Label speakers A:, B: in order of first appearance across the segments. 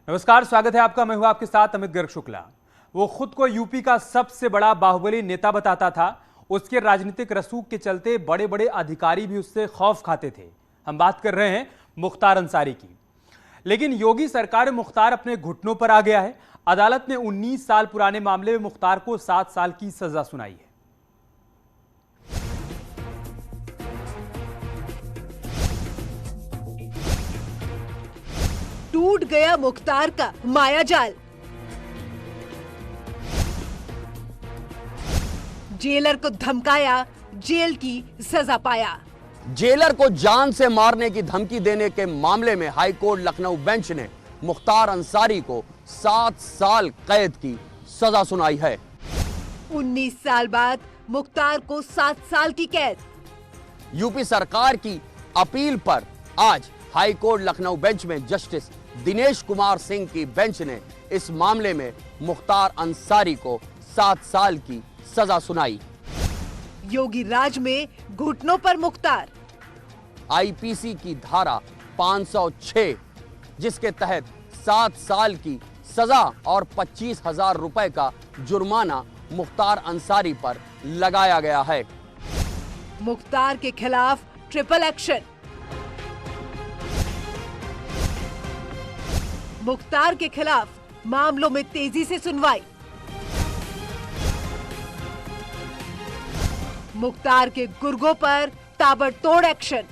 A: नमस्कार, स्वागत है आपका। मैं हूं आपके साथ अमित गर्ग शुक्ला। वो खुद को यूपी का सबसे बड़ा बाहुबली नेता बताता था। उसके राजनीतिक रसूख के चलते बड़े बड़े अधिकारी भी उससे खौफ खाते थे। हम बात कर रहे हैं मुख्तार अंसारी की। लेकिन योगी सरकार में मुख्तार अपने घुटनों पर आ गया है। अदालत ने 19 साल पुराने मामले में मुख्तार को 7 साल की सजा सुनाई है।
B: टूट गया मुख्तार का मायाजाल। जेलर को धमकाया, जेल की सजा पाया।
C: जेलर को जान से मारने की धमकी देने के मामले में हाईकोर्ट लखनऊ बेंच ने मुख्तार अंसारी को 7 साल कैद की सजा सुनाई है।
B: 19 साल बाद मुख्तार को 7 साल की कैद।
C: यूपी सरकार की अपील पर आज हाईकोर्ट लखनऊ बेंच में जस्टिस दिनेश कुमार सिंह की बेंच ने इस मामले में मुख्तार अंसारी को 7 साल की सजा सुनाई।
B: योगी राज में घुटनों पर मुख्तार।
C: आईपीसी की धारा 506 जिसके तहत 7 साल की सजा और 25,000 रुपए का जुर्माना मुख्तार अंसारी पर लगाया गया है।
B: मुख्तार के खिलाफ ट्रिपल एक्शन। मुख्तार के खिलाफ मामलों में तेजी से सुनवाई। मुख्तार के गुर्गों पर ताबड़तोड़ एक्शन।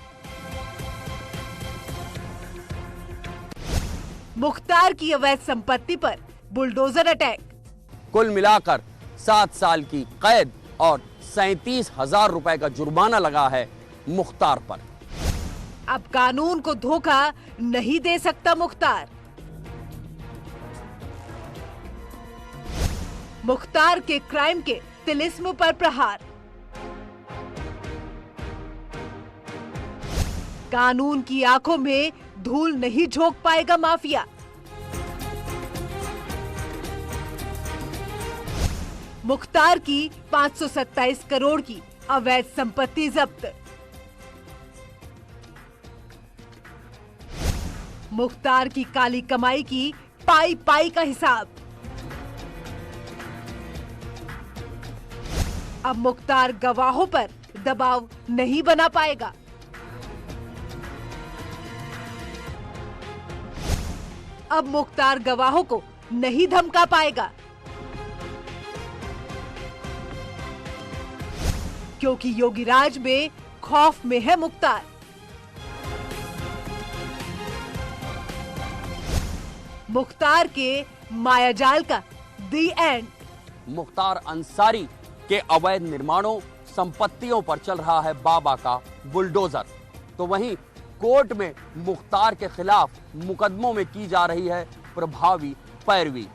B: मुख्तार की अवैध संपत्ति पर बुलडोजर अटैक।
C: कुल मिलाकर 7 साल की कैद और 37,000 रुपए का जुर्माना लगा है मुख्तार पर।
B: अब कानून को धोखा नहीं दे सकता मुख्तार। मुख्तार के क्राइम के तिलिस्म पर प्रहार। कानून की आंखों में धूल नहीं झोंक पाएगा माफिया। मुख्तार की 527 करोड़ की अवैध संपत्ति जब्त। मुख्तार की काली कमाई की पाई पाई का हिसाब। अब मुख्तार गवाहों पर दबाव नहीं बना पाएगा। अब मुख्तार गवाहों को नहीं धमका पाएगा, क्योंकि योगी राज में खौफ में है मुख्तार। मुख्तार के मायाजाल का दी एंड।
C: मुख्तार अंसारी के अवैध निर्माणों, संपत्तियों पर चल रहा है बाबा का बुलडोजर। तो वहीं कोर्ट में मुख्तार के खिलाफ मुकदमों में की जा रही है प्रभावी पैरवी।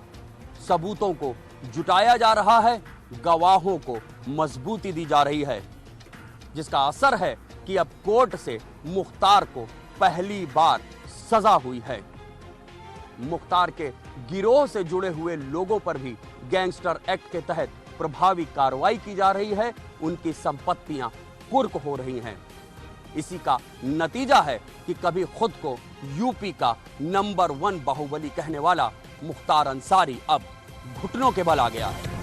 C: सबूतों को जुटाया जा रहा है, गवाहों को मजबूती दी जा रही है, जिसका असर है कि अब कोर्ट से मुख्तार को पहली बार सजा हुई है। मुख्तार के गिरोह से जुड़े हुए लोगों पर भी गैंगस्टर एक्ट के तहत प्रभावी कार्रवाई की जा रही है। उनकी संपत्तियां कुर्क हो रही हैं। इसी का नतीजा है कि कभी खुद को यूपी का नंबर 1 बाहुबली कहने वाला मुख्तार अंसारी अब घुटनों के बल आ गया है।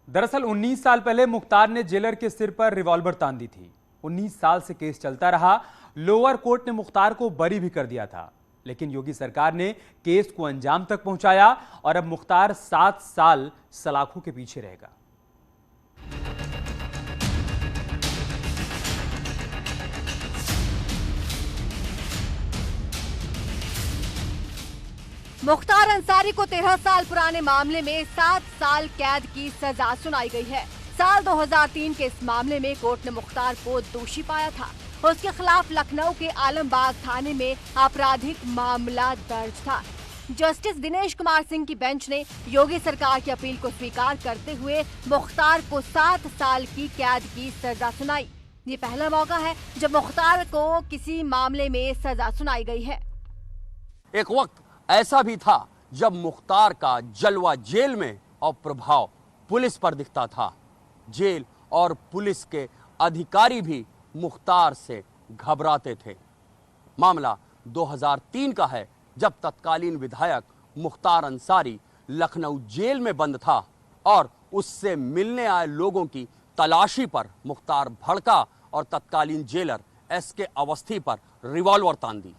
A: दरअसल 19 साल पहले मुख्तार ने जेलर के सिर पर रिवॉल्वर तान दी थी। 19 साल से केस चलता रहा। लोअर कोर्ट ने मुख्तार को बरी भी कर दिया था, लेकिन योगी सरकार ने केस को अंजाम तक पहुंचाया और अब मुख्तार 7 साल सलाखों के पीछे रहेगा।
D: मुख्तार अंसारी को 13 साल पुराने मामले में 7 साल कैद की सजा सुनाई गई है। साल 2003 के इस मामले में कोर्ट ने मुख्तार को दोषी पाया था। उसके खिलाफ लखनऊ के आलमबाग थाने में आपराधिक मामला दर्ज था। जस्टिस दिनेश कुमार सिंह की बेंच ने योगी सरकार की अपील को स्वीकार करते हुए मुख्तार को 7 साल की कैद की सजा सुनाई। ये पहला मौका है जब मुख्तार को किसी मामले में सजा सुनाई गई है।
C: एक वक्त ऐसा भी था जब मुख्तार का जलवा जेल में और प्रभाव पुलिस पर दिखता था। जेल और पुलिस के अधिकारी भी मुख्तार से घबराते थे। मामला 2003 का है, जब तत्कालीन विधायक मुख्तार अंसारी लखनऊ जेल में बंद था और उससे मिलने आए लोगों की तलाशी पर मुख्तार भड़का और तत्कालीन जेलर एसके अवस्थी पर रिवॉल्वर तान दी।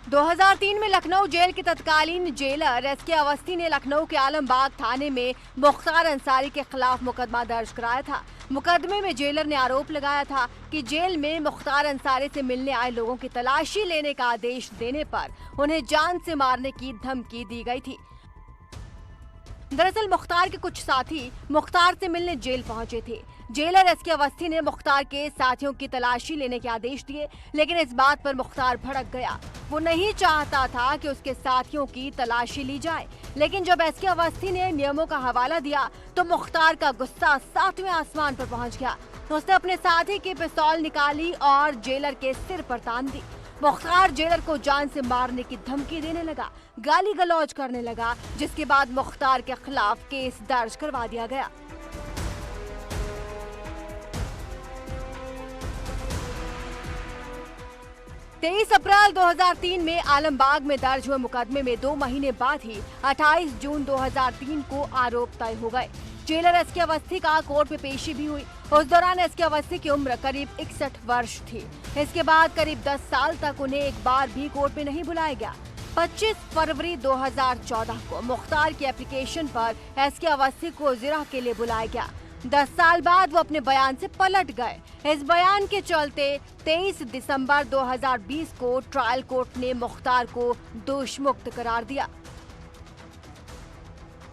D: 2003 में लखनऊ जेल के तत्कालीन जेलर एसके अवस्थी ने लखनऊ के आलमबाग थाने में मुख्तार अंसारी के खिलाफ मुकदमा दर्ज कराया था। मुकदमे में जेलर ने आरोप लगाया था कि जेल में मुख्तार अंसारी से मिलने आए लोगों की तलाशी लेने का आदेश देने पर उन्हें जान से मारने की धमकी दी गई थी। दरअसल मुख्तार के कुछ साथी मुख्तार से मिलने जेल पहुंचे थे। जेलर एसके अवस्थी ने मुख्तार के साथियों की तलाशी लेने के आदेश दिए, लेकिन इस बात पर मुख्तार भड़क गया। वो नहीं चाहता था कि उसके साथियों की तलाशी ली जाए, लेकिन जब एसके अवस्थी ने नियमों का हवाला दिया तो मुख्तार का गुस्सा 7वें आसमान पर पहुंच गया। उसने अपने साथी की पिस्तौल निकाली और जेलर के सिर पर तान दी। मुख्तार जेलर को जान से मारने की धमकी देने लगा, गाली गलौज करने लगा, जिसके बाद मुख्तार के खिलाफ केस दर्ज करवा दिया गया। तेईस अप्रैल 2003 में आलमबाग में दर्ज हुए मुकदमे में 2 महीने बाद ही 28 जून 2003 को आरोप तय हो गए। जेलर एसके अवस्थी का कोर्ट में पेशी भी हुई। उस दौरान एसके अवस्थी की उम्र करीब 61 वर्ष थी। इसके बाद करीब 10 साल तक उन्हें एक बार भी कोर्ट में नहीं बुलाया गया। 25 फरवरी 2014 को मुख्तार की एप्लीकेशन पर एसके अवस्थी को जिरह के लिए बुलाया गया। 10 साल बाद वो अपने बयान से पलट गए। इस बयान के चलते 23 दिसंबर 2020 को ट्रायल कोर्ट ने मुख्तार को दोषमुक्त करार दिया।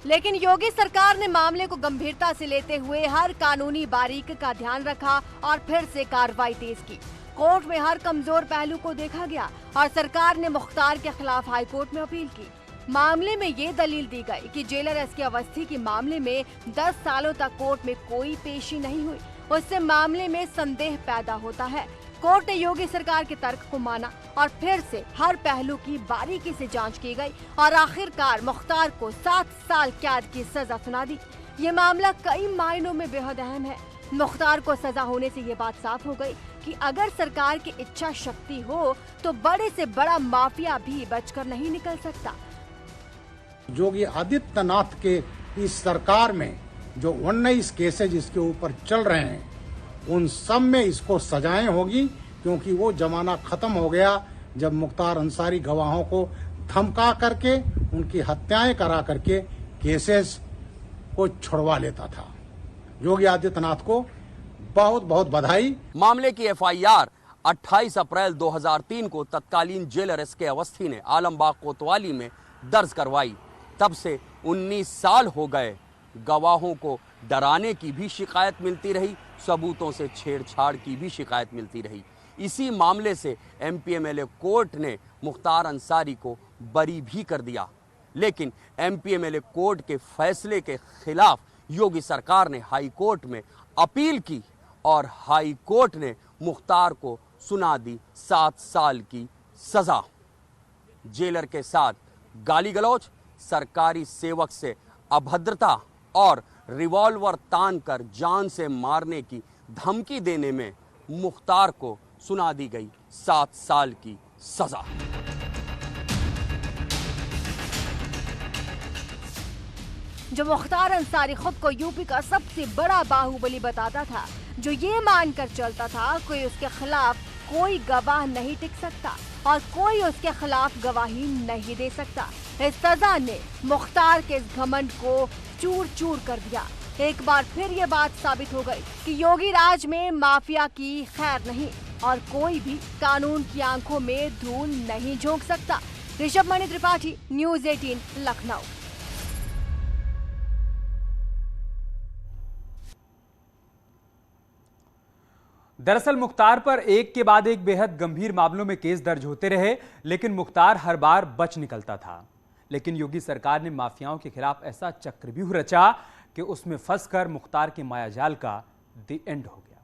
D: लेकिन योगी सरकार ने मामले को गंभीरता से लेते हुए हर कानूनी बारीकी का ध्यान रखा और फिर से कार्रवाई तेज की। कोर्ट में हर कमजोर पहलू को देखा गया और सरकार ने मुख्तार के खिलाफ हाई कोर्ट में अपील की। मामले में ये दलील दी गई कि जेलर एसके अवस्थी के मामले में 10 सालों तक कोर्ट में कोई पेशी नहीं हुई, उससे मामले में संदेह पैदा होता है। कोर्ट ने योगी सरकार के तर्क को माना और फिर से हर पहलू की बारीकी से जांच की गई और आखिरकार मुख्तार को 7 साल कैद की सजा सुना दी। ये मामला कई मायनों में बेहद अहम है। मुख्तार को सजा होने से ये बात साफ हो गई कि अगर सरकार की इच्छा शक्ति हो तो बड़े से बड़ा माफिया भी बचकर नहीं निकल सकता।
E: योगी आदित्यनाथ के इस सरकार में जो 19 केसेज इसके ऊपर चल रहे हैं, उन सब में इसको सजाएं होगी, क्योंकि वो जमाना खत्म हो गया जब मुख्तार अंसारी गवाहों को धमका करके उनकी हत्याएं करा करके केसेस को छुड़वा लेता था। योगी आदित्यनाथ को बहुत बहुत बधाई।
C: मामले की एफआईआर 28 अप्रैल 2003 को तत्कालीन जेलर एसके अवस्थी ने आलमबाग कोतवाली में दर्ज करवाई। तब से 19 साल हो गए। गवाहों को डराने की भी शिकायत मिलती रही, सबूतों से छेड़छाड़ की भी शिकायत मिलती रही। इसी मामले से एमपीएमएलए कोर्ट ने मुख्तार अंसारी को बरी भी कर दिया, लेकिन एमपीएमएलए कोर्ट के फैसले के खिलाफ योगी सरकार ने हाई कोर्ट में अपील की और हाई कोर्ट ने मुख्तार को सुना दी 7 साल की सजा। जेलर के साथ गाली गलौज, सरकारी सेवक से अभद्रता और रिवॉल्वर तान कर जान से मारने की धमकी देने में मुख्तार को सुना दी गई 7 साल की सजा।
D: जो मुख्तार अंसारी खुद को यूपी का सबसे बड़ा बाहुबली बताता था, जो ये मानकर चलता था कि उसके खिलाफ कोई गवाह नहीं टिक सकता और कोई उसके खिलाफ गवाही नहीं दे सकता, इस सजा ने मुख्तार के इस घमंड को चूर चूर कर दिया। एक बार फिर ये बात साबित हो गई कि योगी राज में माफिया की खैर नहीं और कोई भी कानून की आंखों में धूल नहीं झोंक सकता। ऋषभ मणि त्रिपाठी, न्यूज़ 18, लखनऊ।
A: दरअसल मुख्तार पर एक के बाद एक बेहद गंभीर मामलों में केस दर्ज होते रहे, लेकिन मुख्तार हर बार बच निकलता था। लेकिन योगी सरकार ने माफियाओं के खिलाफ ऐसा चक्रव्यूह रचा कि उसमें फंसकर मुख्तार के मायाजाल का द एंड हो गया।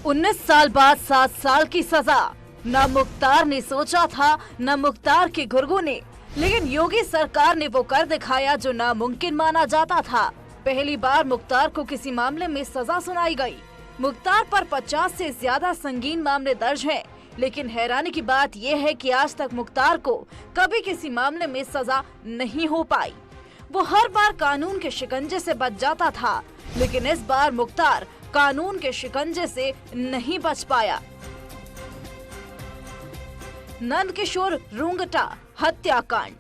B: 19 साल बाद 7 साल की सजा। न मुख्तार ने सोचा था, न मुख्तार के गुर्गों ने
D: लेकिन योगी सरकार ने वो कर दिखाया जो नामुमकिन माना जाता था। पहली बार मुख्तार को किसी मामले में सजा सुनाई गई। मुख्तार पर 50 से ज्यादा संगीन मामले दर्ज हैं, लेकिन हैरानी की बात यह है कि आज तक मुख्तार को कभी किसी मामले में सजा नहीं हो पाई। वो हर बार कानून के शिकंजे से बच जाता था, लेकिन इस बार मुख्तार कानून के शिकंजे से नहीं बच पाया। नंदकिशोर रुंगटा हत्याकांड,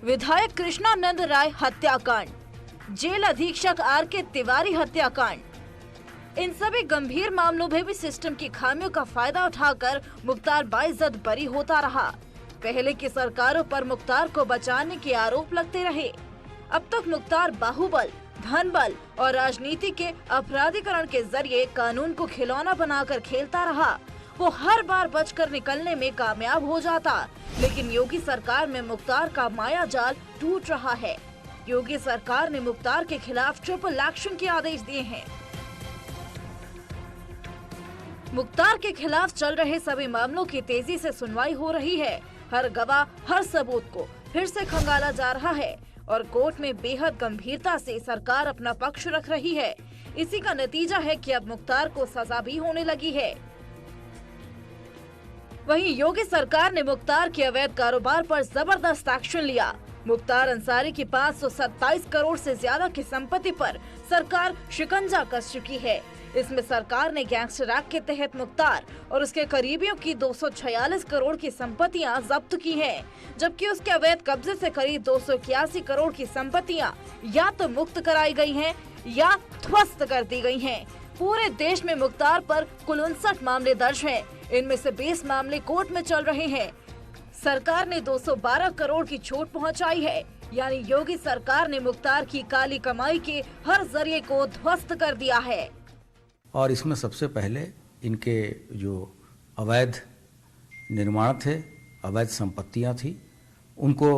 D: विधायक कृष्णानंद राय हत्याकांड, जेल अधीक्षक आर.के. तिवारी हत्याकांड, इन सभी गंभीर मामलों में भी सिस्टम की खामियों का फायदा उठाकर मुख्तार बाइज्जत बरी होता रहा। पहले की सरकारों पर मुख्तार को बचाने के आरोप लगते रहे। अब तक मुख्तार बाहुबल, धनबल और राजनीति के अपराधीकरण के जरिए कानून को खिलौना बनाकर खेलता रहा। वो हर बार बचकर निकलने में कामयाब हो जाता, लेकिन योगी सरकार में मुख्तार का माया जाल टूट रहा है। योगी सरकार ने मुख्तार के खिलाफ ट्रिपल एक्शन के आदेश दिए हैं। मुख्तार के खिलाफ चल रहे सभी मामलों की तेजी से सुनवाई हो रही है। हर गवाह, हर सबूत को फिर से खंगाला जा रहा है और कोर्ट में बेहद गंभीरता से सरकार अपना पक्ष रख रही है। इसी का नतीजा है कि अब मुख्तार को सजा भी होने लगी है। वहीं योगी सरकार ने मुख्तार के अवैध कारोबार पर जबरदस्त एक्शन लिया। मुख्तार अंसारी की 527 करोड़ से ज्यादा की संपत्ति पर सरकार शिकंजा कस चुकी है। इसमें सरकार ने गैंगस्टर एक्ट के तहत मुख्तार और उसके करीबियों की 246 करोड़ की संपत्तियां जब्त की हैं, जबकि उसके अवैध कब्जे से करीब 281 करोड़ की संपत्तियां या तो मुक्त कराई गई हैं या ध्वस्त कर दी गई हैं। पूरे देश में मुख्तार पर कुल 59 मामले दर्ज हैं। इनमें से 20 मामले कोर्ट में चल रहे हैं। सरकार ने 212 करोड़ की छूट पहुंचाई है, यानी योगी सरकार ने मुख्तार की काली कमाई के हर जरिए को ध्वस्त कर दिया है।
F: और इसमें सबसे पहले इनके जो अवैध निर्माण थे, अवैध संपत्तियां थी, उनको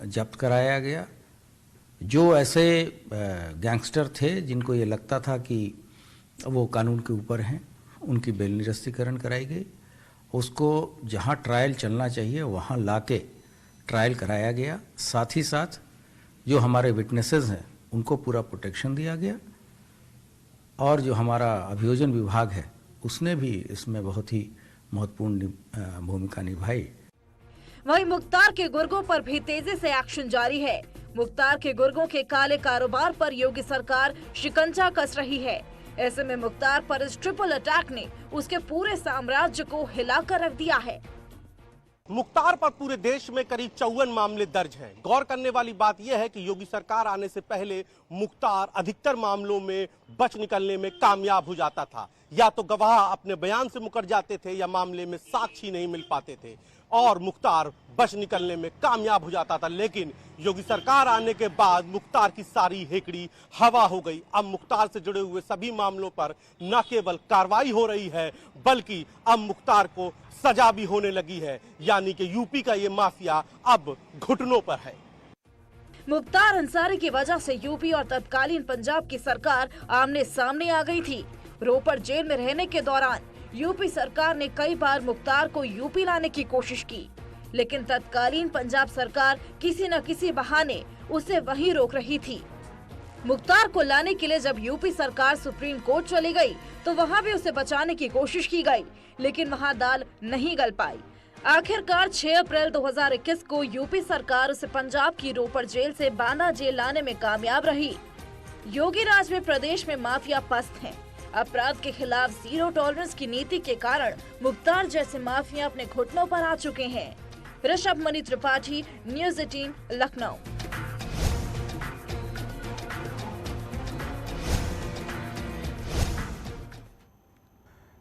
F: जब्त कराया गया। जो ऐसे गैंगस्टर थे जिनको ये लगता था कि वो कानून के ऊपर हैं, उनकी बेल निरस्तीकरण कराई गई। उसको जहां ट्रायल चलना चाहिए वहां लाके ट्रायल कराया गया। साथ ही साथ जो हमारे विटनेसेस हैं उनको पूरा प्रोटेक्शन दिया गया। और जो हमारा अभियोजन विभाग है उसने भी इसमें बहुत ही महत्वपूर्ण भूमिका निभाई।
D: वहीं मुख्तार के गुर्गों पर भी तेजी से एक्शन जारी है। मुख्तार के गुर्गों के काले कारोबार पर योगी सरकार शिकंजा कस रही है। ऐसे में मुख्तार पर इस ट्रिपल अटैक ने उसके पूरे साम्राज्य को हिलाकर रख दिया है।
G: मुख्तार पर पूरे देश में करीब 54 मामले दर्ज हैं। गौर करने वाली बात यह है कि योगी सरकार आने से पहले मुख्तार अधिकतर मामलों में बच निकलने में कामयाब हो जाता था। या तो गवाह अपने बयान से मुकर जाते थे या मामले में साक्षी नहीं मिल पाते थे और मुख्तार बच निकलने में कामयाब हो जाता था। लेकिन योगी सरकार आने के बाद मुख्तार की सारी हेकड़ी हवा हो गई। अब मुख्तार से जुड़े हुए सभी मामलों पर न केवल कार्रवाई हो रही है बल्कि अब मुख्तार को सजा भी होने लगी है। यानी कि यूपी का ये माफिया अब घुटनों पर है।
D: मुख्तार अंसारी की वजह से यूपी और तत्कालीन पंजाब की सरकार आमने सामने आ गई थी। रोपड़ जेल में रहने के दौरान यूपी सरकार ने कई बार मुख्तार को यूपी लाने की कोशिश की, लेकिन तत्कालीन पंजाब सरकार किसी न किसी बहाने उसे वहीं रोक रही थी। मुख्तार को लाने के लिए जब यूपी सरकार सुप्रीम कोर्ट चली गई तो वहां भी उसे बचाने की कोशिश की गई, लेकिन वहां दाल नहीं गल पाई। आखिरकार 6 अप्रैल 2021 को यूपी सरकार उसे पंजाब की रोपड़ जेल से बांदा जेल लाने में कामयाब रही। योगी राज में प्रदेश में माफिया पस्त है। अपराध के खिलाफ जीरो टॉलरेंस की नीति के कारण मुख्तार जैसे माफिया अपने घुटनों पर आ चुके हैं। ऋषभ मणि त्रिपाठी, न्यूज़ 18, लखनऊ।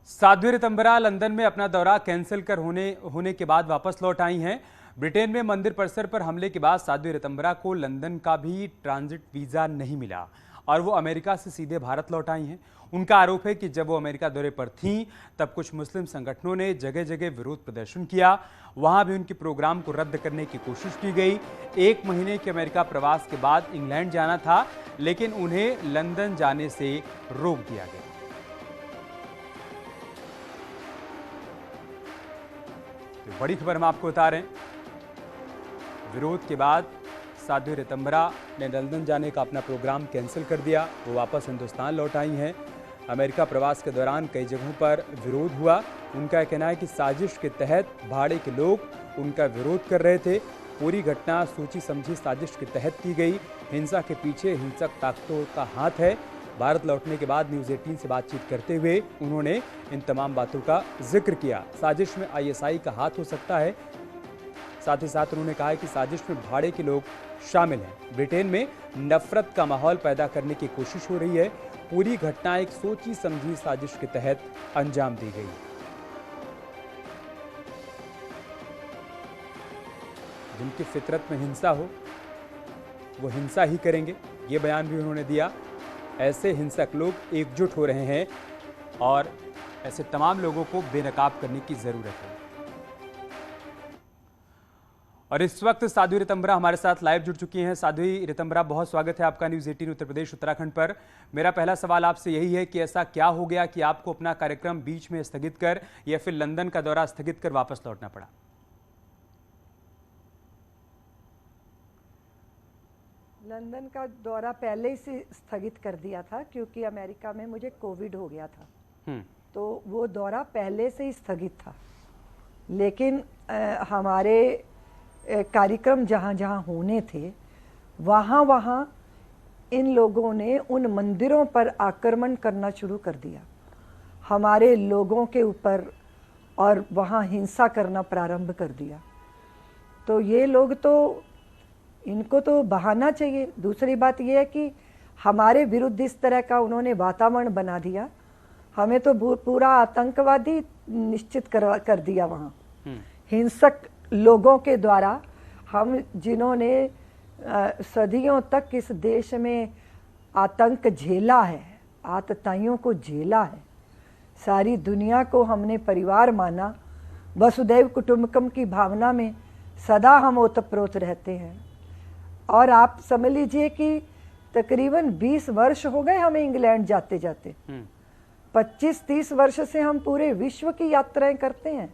A: साध्वी ऋतंबरा लंदन में अपना दौरा कैंसिल कर होने के बाद वापस लौट आई हैं। ब्रिटेन में मंदिर परिसर पर हमले के बाद साध्वी ऋतंबरा को लंदन का भी ट्रांजिट वीजा नहीं मिला और वो अमेरिका से सीधे भारत लौट आई हैं। उनका आरोप है कि जब वो अमेरिका दौरे पर थीं तब कुछ मुस्लिम संगठनों ने जगह जगह विरोध प्रदर्शन किया। वहां भी उनके प्रोग्राम को रद्द करने की कोशिश की गई। 1 महीने के अमेरिका प्रवास के बाद इंग्लैंड जाना था, लेकिन उन्हें लंदन जाने से रोक दिया गया। तो बड़ी खबर हम आपको बता रहे हैं, विरोध के बाद साध्वी रितंबरा ने लंदन जाने का अपना प्रोग्राम कैंसिल कर दिया। वो वापस हिंदुस्तान लौट आई हैं। अमेरिका प्रवास के दौरान कई जगहों पर विरोध हुआ। उनका कहना है कि साजिश के तहत भाड़े के लोग उनका विरोध कर रहे थे। पूरी घटना सोची समझी साजिश के तहत की गई। हिंसा के पीछे हिंसक ताकतों का हाथ है। भारत लौटने के बाद न्यूज़ 18 से बातचीत करते हुए उन्होंने इन तमाम बातों का जिक्र किया। साजिश में ISI का हाथ हो सकता है। साथ ही साथ उन्होंने कहा है कि साजिश में भाड़े के लोग शामिल हैं। ब्रिटेन में नफरत का माहौल पैदा करने की कोशिश हो रही है। पूरी घटना एक सोची समझी साजिश के तहत अंजाम दी गई। जिनकी फितरत में हिंसा हो वो हिंसा ही करेंगे, ये बयान भी उन्होंने दिया। ऐसे हिंसक लोग एकजुट हो रहे हैं और ऐसे तमाम लोगों को बेनकाब करने की जरूरत है। और इस वक्त साध्वी रितंबरा हमारे साथ लाइव जुड़ चुकी हैं। साध्वी रितंबरा, बहुत स्वागत है आपका न्यूज़ 18 उत्तर प्रदेश उत्तराखंड पर। मेरा पहला सवाल आपसे यही है कि ऐसा क्या हो गया कि आपको अपना कार्यक्रम बीच में स्थगित कर या फिर लंदन का दौरा स्थगित कर वापस लौटना पड़ा?
H: लंदन का दौरा पहले ही से स्थगित कर दिया था क्योंकि अमेरिका में मुझे कोविड हो गया था। तो वो दौरा पहले से ही स्थगित था। लेकिन हमारे कार्यक्रम जहाँ जहाँ होने थे वहाँ इन लोगों ने उन मंदिरों पर आक्रमण करना शुरू कर दिया, हमारे लोगों के ऊपर, और वहाँ हिंसा करना प्रारंभ कर दिया। तो ये लोग तो, इनको तो बहाना चाहिए। दूसरी बात यह है कि हमारे विरुद्ध इस तरह का उन्होंने वातावरण बना दिया, हमें तो पूरा आतंकवादी निश्चित कर दिया वहाँ हिंसक लोगों के द्वारा। हम जिन्होंने सदियों तक इस देश में आतंक झेला है, आतताइयों को झेला है, सारी दुनिया को हमने परिवार माना, वसुदैव कुटुंबकम की भावना में सदा हम ओतप्रोत रहते हैं। और आप समझ लीजिए कि तकरीबन 20 वर्ष हो गए हमें इंग्लैंड जाते जाते। 25-30 वर्ष से हम पूरे विश्व की यात्राएं करते हैं,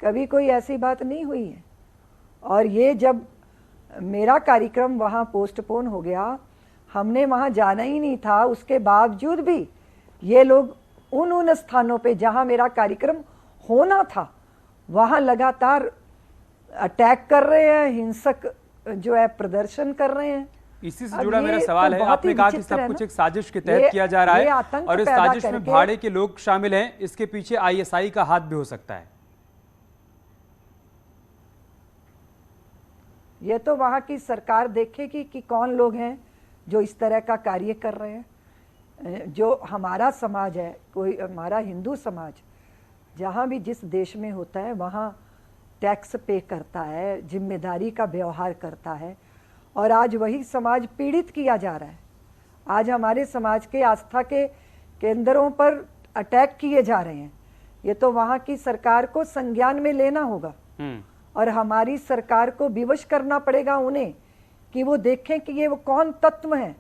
H: कभी कोई ऐसी बात नहीं हुई है। और ये जब मेरा कार्यक्रम वहाँ पोस्टपोन हो गया, हमने वहाँ जाना ही नहीं था, उसके बावजूद भी ये लोग उन स्थानों पे जहाँ मेरा कार्यक्रम होना था वहाँ लगातार अटैक कर रहे हैं, हिंसक जो है प्रदर्शन कर रहे हैं।
A: इसी से जुड़ा मेरा सवाल है, आपने कहा कि सब कुछ एक साजिश के तहत किया जा रहा है और इस साजिश में भाड़े के लोग शामिल हैं, इसके पीछे ISI का हाथ भी हो सकता है।
H: ये तो वहाँ की सरकार देखेगी कि कौन लोग हैं जो इस तरह का कार्य कर रहे हैं। जो हमारा समाज है, कोई हमारा हिंदू समाज जहाँ भी जिस देश में होता है वहाँ टैक्स पे करता है, जिम्मेदारी का व्यवहार करता है, और आज वही समाज पीड़ित किया जा रहा है। आज हमारे समाज के आस्था के केंद्रों पर अटैक किए जा रहे हैं। ये तो वहाँ की सरकार को संज्ञान में लेना होगा और हमारी सरकार को विवश करना पड़ेगा उन्हें कि वो देखें कि ये वो कौन तत्व हैं,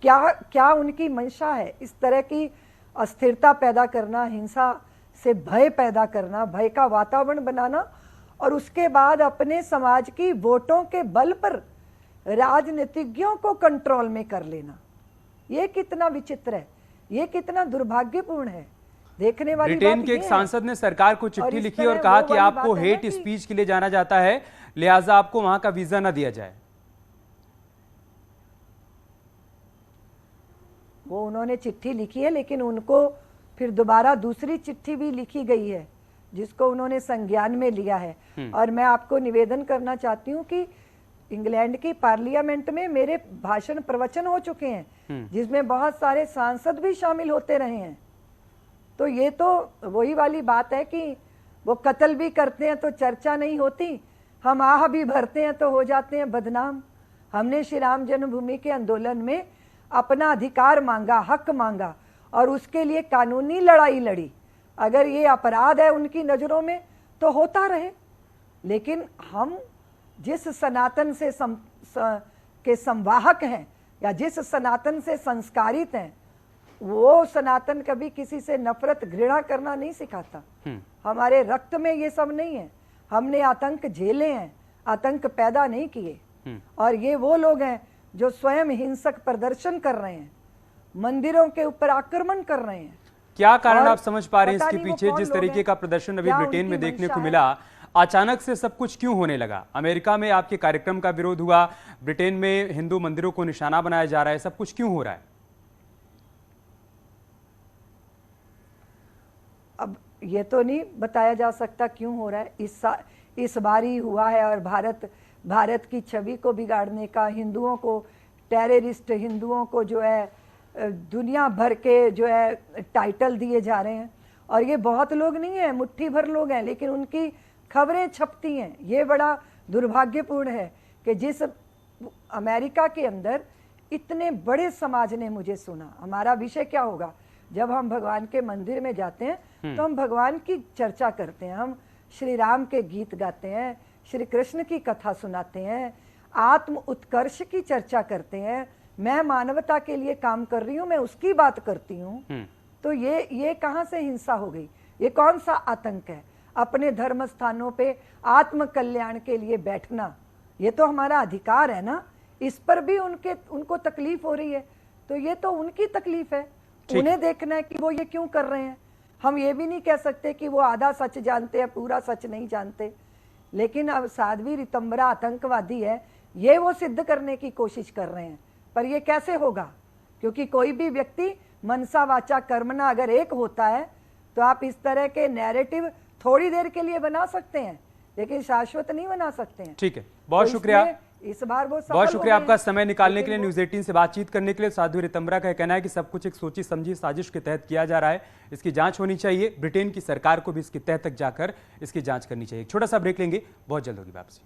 H: क्या उनकी मंशा है। इस तरह की अस्थिरता पैदा करना, हिंसा से भय पैदा करना, भय का वातावरण बनाना, और उसके बाद अपने समाज की वोटों के बल पर राजनीतिज्ञों को कंट्रोल में कर लेना, ये कितना विचित्र है, ये कितना दुर्भाग्यपूर्ण है। देखने वाली
A: ब्रिटेन के एक सांसद ने सरकार को चिट्ठी लिखी और कहा कि आपको हेट स्पीच के लिए जाना जाता है, लिहाजा आपको वहां का वीजा न दिया जाए।
H: वो उन्होंने चिट्ठी लिखी है, लेकिन उनको फिर दोबारा दूसरी चिट्ठी भी लिखी गई है जिसको उन्होंने संज्ञान में लिया है। और मैं आपको निवेदन करना चाहती हूँ कि इंग्लैंड की पार्लियामेंट में मेरे भाषण प्रवचन हो चुके हैं जिसमें बहुत सारे सांसद भी शामिल होते रहे हैं। तो ये तो वही वाली बात है कि वो कत्ल भी करते हैं तो चर्चा नहीं होती, हम आह भी भरते हैं तो हो जाते हैं बदनाम। हमने श्री राम जन्मभूमि के आंदोलन में अपना अधिकार मांगा, हक मांगा, और उसके लिए कानूनी लड़ाई लड़ी। अगर ये अपराध है उनकी नज़रों में तो होता रहे, लेकिन हम जिस सनातन से के संवाहक हैं या जिस सनातन से संस्कारित हैं, वो सनातन कभी किसी से नफरत घृणा करना नहीं सिखाता। हमारे रक्त में ये सब नहीं है। हमने आतंक झेले हैं, आतंक पैदा नहीं किए। और ये वो लोग हैं जो स्वयं हिंसक प्रदर्शन कर रहे हैं, मंदिरों के ऊपर आक्रमण कर रहे हैं।
A: क्या कारण आप समझ पा रहे हैं इसके पीछे? जिस तरीके का प्रदर्शन अभी ब्रिटेन में देखने को मिला, अचानक से सब कुछ क्यों होने लगा? अमेरिका में आपके कार्यक्रम का विरोध हुआ, ब्रिटेन में हिंदू मंदिरों को निशाना बनाया जा रहा है, सब कुछ क्यों हो रहा है?
H: अब ये तो नहीं बताया जा सकता क्यों हो रहा है। इस बार ही हुआ है और भारत की छवि को बिगाड़ने का, हिंदुओं को टेररिस्ट, हिंदुओं को जो है दुनिया भर के जो है टाइटल दिए जा रहे हैं। और ये बहुत लोग नहीं है, मुट्ठी भर लोग हैं, लेकिन उनकी खबरें छपती हैं। ये बड़ा दुर्भाग्यपूर्ण है कि जिस अमेरिका के अंदर इतने बड़े समाज ने मुझे सुना। हमारा विषय क्या होगा? जब हम भगवान के मंदिर में जाते हैं तो हम भगवान की चर्चा करते हैं, हम श्री राम के गीत गाते हैं, श्री कृष्ण की कथा सुनाते हैं, आत्म उत्कर्ष की चर्चा करते हैं। मैं मानवता के लिए काम कर रही हूँ, मैं उसकी बात करती हूँ। तो ये कहाँ से हिंसा हो गई? ये कौन सा आतंक है? अपने धर्म स्थानों पे आत्म कल्याण के लिए बैठना, ये तो हमारा अधिकार है ना। इस पर भी उनको तकलीफ हो रही है, तो ये तो उनकी तकलीफ है, उन्हें देखना है कि वो ये क्यों कर रहे हैं। हम ये भी नहीं कह सकते कि वो आधा सच जानते हैं, पूरा सच नहीं जानते। लेकिन अब साध्वी रितंबरा आतंकवादी है, ये वो सिद्ध करने की कोशिश कर रहे हैं। पर ये कैसे होगा? क्योंकि कोई भी व्यक्ति मनसा वाचा कर्मणा अगर एक होता है तो आप इस तरह के नैरेटिव थोड़ी देर के लिए बना सकते हैं, लेकिन शाश्वत नहीं बना सकते हैं।
A: ठीक है, बहुत शुक्रिया।
H: इस बार वो
A: बहुत शुक्रिया आपका समय निकालने के लिए, न्यूज़ 18 से बातचीत करने के लिए। साध्वी रितंबरा का कहना है कि सब कुछ एक सोची समझी साजिश के तहत किया जा रहा है, इसकी जांच होनी चाहिए। ब्रिटेन की सरकार को भी इसकी तह तक जाकर इसकी जांच करनी चाहिए। छोटा सा ब्रेक लेंगे, बहुत जल्द होगी वापसी।